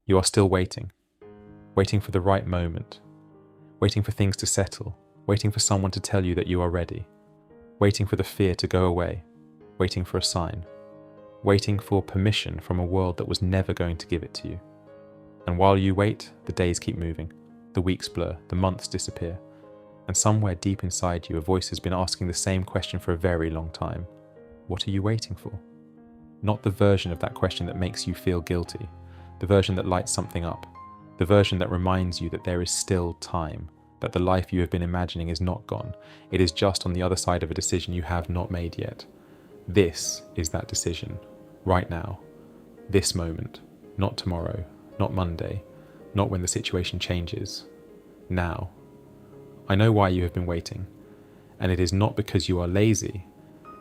You are still waiting. Waiting for the right moment. Waiting for things to settle. Waiting for someone to tell you that you are ready. Waiting for the fear to go away. Waiting for a sign. Waiting for permission from a world that was never going to give it to you. And while you wait, the days keep moving. The weeks blur. The months disappear. And somewhere deep inside you, a voice has been asking the same question for a very long time. What are you waiting for? Not the version of that question that makes you feel guilty. The version that lights something up. The version that reminds you that there is still time. That the life you have been imagining is not gone. It is just on the other side of a decision you have not made yet. This is that decision. Right now. This moment. Not tomorrow. Not Monday. Not when the situation changes. Now. I know why you have been waiting. And it is not because you are lazy.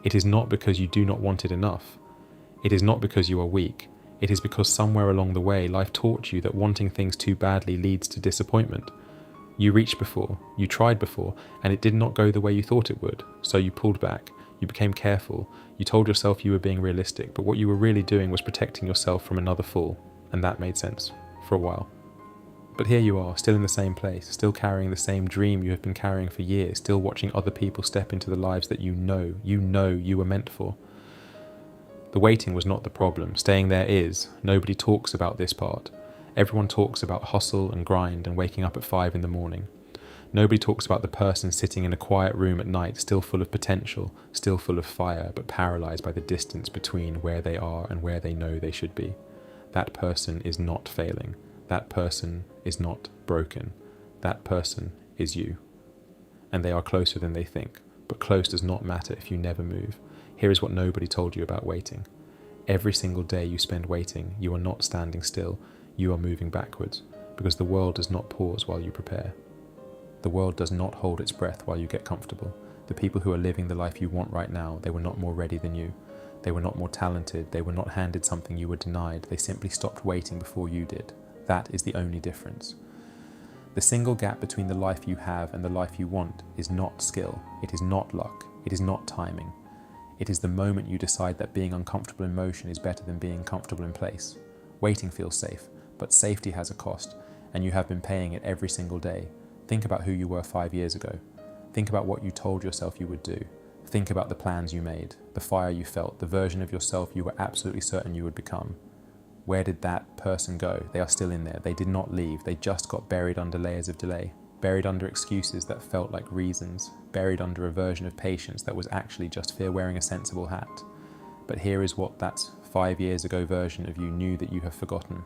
It is not because you do not want it enough. It is not because you are weak. It is because somewhere along the way, life taught you that wanting things too badly leads to disappointment. You reached before, you tried before, and it did not go the way you thought it would, so you pulled back, you became careful, you told yourself you were being realistic, but what you were really doing was protecting yourself from another fall, and that made sense, for a while. But here you are, still in the same place, still carrying the same dream you have been carrying for years, still watching other people step into the lives that you know you were meant for. The waiting was not the problem, staying there is. Nobody talks about this part. Everyone talks about hustle and grind and waking up at 5 in the morning. Nobody talks about the person sitting in a quiet room at night, still full of potential, still full of fire, but paralyzed by the distance between where they are and where they know they should be. That person is not failing. That person is not broken. That person is you. And they are closer than they think, but close does not matter if you never move. Here is what nobody told you about waiting. Every single day you spend waiting, you are not standing still, you are moving backwards, because the world does not pause while you prepare. The world does not hold its breath while you get comfortable. The people who are living the life you want right now, they were not more ready than you. They were not more talented, they were not handed something you were denied, they simply stopped waiting before you did. That is the only difference. The single gap between the life you have and the life you want is not skill, it is not luck, it is not timing. It is the moment you decide that being uncomfortable in motion is better than being comfortable in place. Waiting feels safe, but safety has a cost, and you have been paying it every single day. Think about who you were 5 years ago. Think about what you told yourself you would do. Think about the plans you made, the fire you felt, the version of yourself you were absolutely certain you would become. Where did that person go? They are still in there. They did not leave. They just got buried under layers of delay. Buried under excuses that felt like reasons, buried under a version of patience that was actually just fear wearing a sensible hat. But here is what that 5 years ago version of you knew that you have forgotten.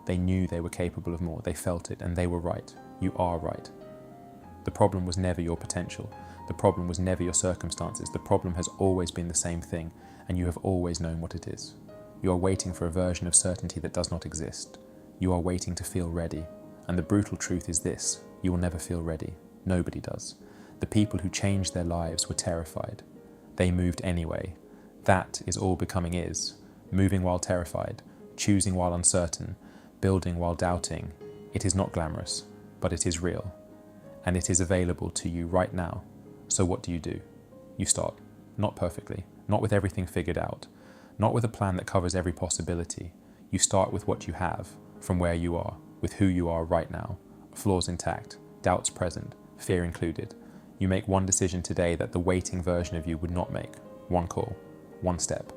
They knew they were capable of more, they felt it, and they were right. You are right. The problem was never your potential. The problem was never your circumstances. The problem has always been the same thing, and you have always known what it is. You are waiting for a version of certainty that does not exist. You are waiting to feel ready. And the brutal truth is this. You will never feel ready. Nobody does. The people who changed their lives were terrified. They moved anyway. That is all becoming is. Moving while terrified, choosing while uncertain, building while doubting. It is not glamorous, but it is real. And it is available to you right now. So what do? You start. Not perfectly, not with everything figured out, not with a plan that covers every possibility. You start with what you have, from where you are, with who you are right now. Flaws intact, doubts present, fear included. You make one decision today that the waiting version of you would not make. One call, one step,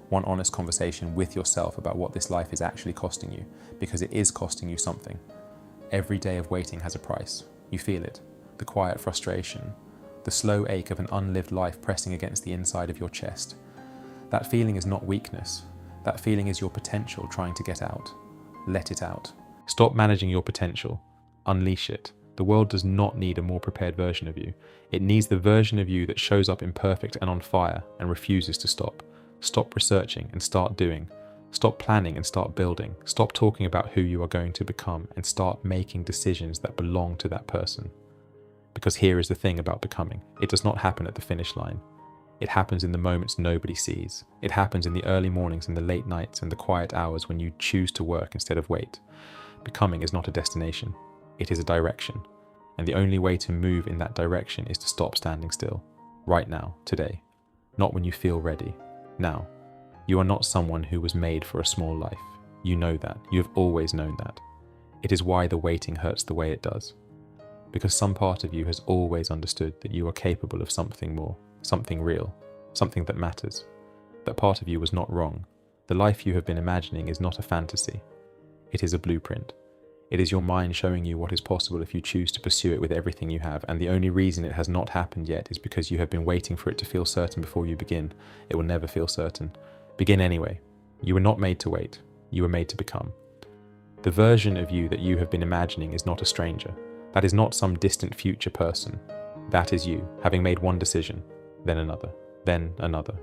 one honest conversation with yourself about what this life is actually costing you, because it is costing you something. Every day of waiting has a price. You feel it, the quiet frustration, the slow ache of an unlived life pressing against the inside of your chest. That feeling is not weakness. That feeling is your potential trying to get out. Let it out. Stop managing your potential. Unleash it. The world does not need a more prepared version of you. It needs the version of you that shows up imperfect and on fire and refuses to stop. Stop researching and start doing. Stop planning and start building. Stop talking about who you are going to become and start making decisions that belong to that person. Because here is the thing about becoming. It does not happen at the finish line. It happens in the moments nobody sees. It happens in the early mornings and the late nights and the quiet hours when you choose to work instead of wait. Becoming is not a destination. It is a direction. And the only way to move in that direction is to stop standing still. Right now, today. Not when you feel ready. Now. You are not someone who was made for a small life. You know that. You have always known that. It is why the waiting hurts the way it does. Because some part of you has always understood that you are capable of something more, something real, something that matters. That part of you was not wrong. The life you have been imagining is not a fantasy. It is a blueprint. It is your mind showing you what is possible if you choose to pursue it with everything you have, and the only reason it has not happened yet is because you have been waiting for it to feel certain before you begin. It will never feel certain. Begin anyway. You were not made to wait. You were made to become. The version of you that you have been imagining is not a stranger. That is not some distant future person. That is you, having made one decision, then another, then another.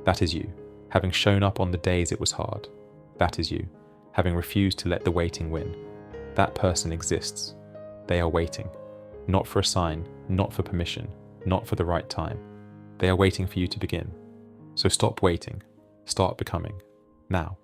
That is you, having shown up on the days it was hard. That is you, having refused to let the waiting win. That person exists. They are waiting. Not for a sign, not for permission, not for the right time. They are waiting for you to begin. So stop waiting. Start becoming. Now.